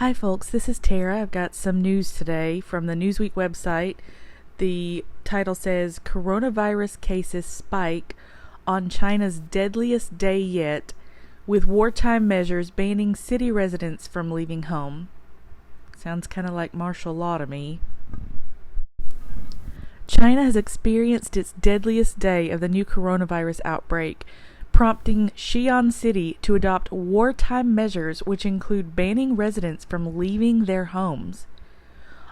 Hi folks, this is Tara. I've got some news today from the Newsweek website. The title says, Coronavirus cases spike on China's deadliest day yet, with wartime measures banning city residents from leaving home. Sounds kind of like martial law to me. China has experienced its deadliest day of the new coronavirus outbreak, prompting Shiyan City to adopt wartime measures which include banning residents from leaving their homes.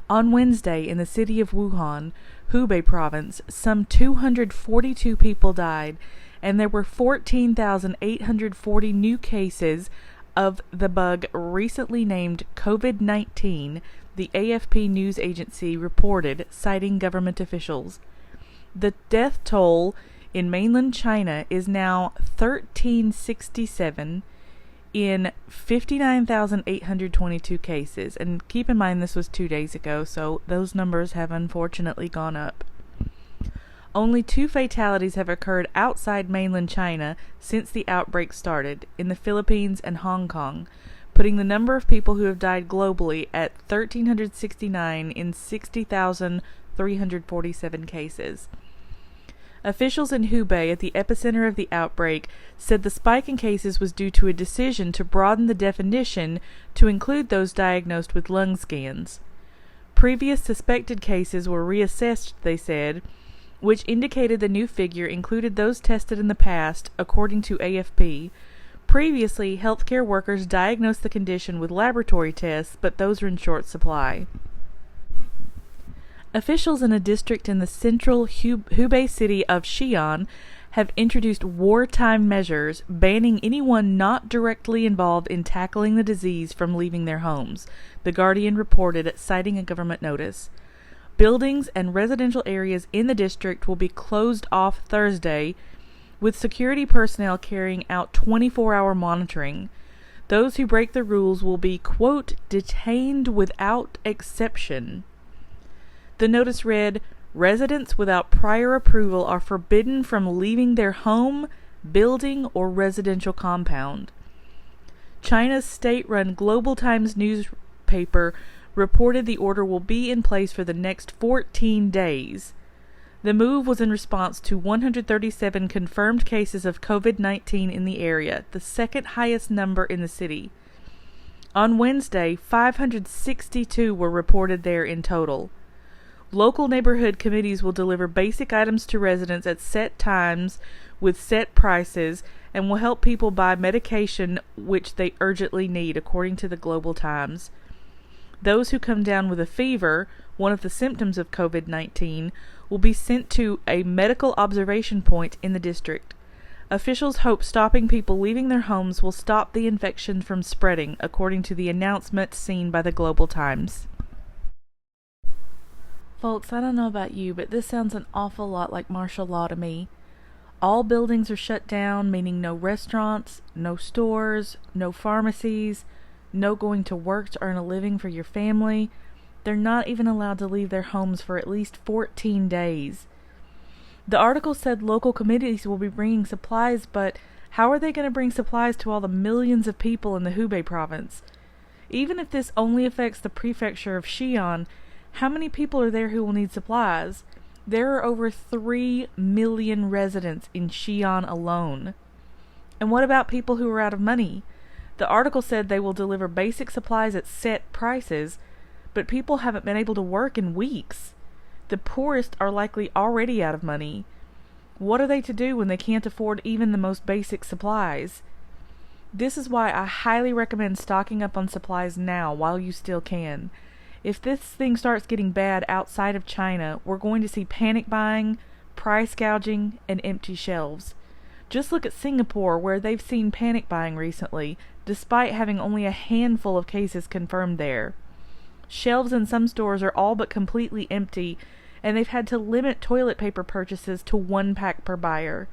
On Wednesday, in the city of Wuhan, Hubei Provence, some 242 people died, and there were 14,840 new cases of the bug recently named COVID-19, the AFP news agency reported, citing government officials. The death toll in mainland China is now 1,367 in 59,822 cases. And keep in mind this was 2 days ago, so those numbers have unfortunately gone up. Only 2 fatalities have occurred outside mainland China since the outbreak started, in the Philippines and Hong Kong, putting the number of people who have died globally at 1,369 in 60,347 cases. Officials in Hubei, at the epicenter of the outbreak, said the spike in cases was due to a decision to broaden the definition to include those diagnosed with lung scans. Previous suspected cases were reassessed, they said, which indicated the new figure included those tested in the past, according to AFP. Previously, healthcare workers diagnosed the condition with laboratory tests, but those are in short supply. Officials in a district in the central Hubei city of Shiyan have introduced wartime measures banning anyone not directly involved in tackling the disease from leaving their homes, The Guardian reported, citing a government notice. Buildings and residential areas in the district will be closed off Thursday, with security personnel carrying out 24-hour monitoring. Those who break the rules will be, quote, detained without exception. The notice read, residents without prior approval are forbidden from leaving their home, building, or residential compound. China's state-run Global Times newspaper reported the order will be in place for the next 14 days. The move was in response to 137 confirmed cases of COVID-19 in the area, the second highest number in the city. On Wednesday, 562 were reported there in total. Local neighborhood committees will deliver basic items to residents at set times with set prices and will help people buy medication which they urgently need, according to the Global Times. Those who come down with a fever, one of the symptoms of COVID-19, will be sent to a medical observation point in the district. Officials hope stopping people leaving their homes will stop the infection from spreading, according to the announcement seen by the Global Times. Folks, I don't know about you, but this sounds an awful lot like martial law to me. All buildings are shut down, meaning no restaurants, no stores, no pharmacies, no going to work to earn a living for your family. They're not even allowed to leave their homes for at least 14 days. The article said local committees will be bringing supplies, but how are they going to bring supplies to all the millions of people in the Hubei province? Even if this only affects the prefecture of Shiyan, how many people are there who will need supplies? There are over 3 million residents in Shiyan alone. And what about people who are out of money? The article said they will deliver basic supplies at set prices, but people haven't been able to work in weeks. The poorest are likely already out of money. What are they to do when they can't afford even the most basic supplies? This is why I highly recommend stocking up on supplies now while you still can. If this thing starts getting bad outside of China, we're going to see panic buying, price gouging, and empty shelves. Just look at Singapore, where they've seen panic buying recently, despite having only a handful of cases confirmed there. Shelves in some stores are all but completely empty, and they've had to limit toilet paper purchases to 1 pack per buyer.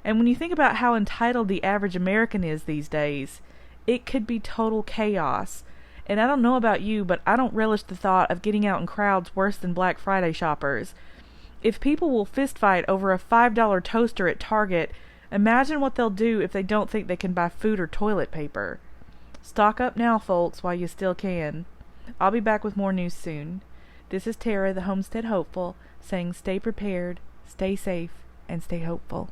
And when you think about how entitled the average American is these days, it could be total chaos. And I don't know about you, but I don't relish the thought of getting out in crowds worse than Black Friday shoppers. If people will fistfight over a $5 toaster at Target, imagine what they'll do if they don't think they can buy food or toilet paper. Stock up now, folks, while you still can. I'll be back with more news soon. This is Tara, the Homestead Hopeful, saying stay prepared, stay safe, and stay hopeful.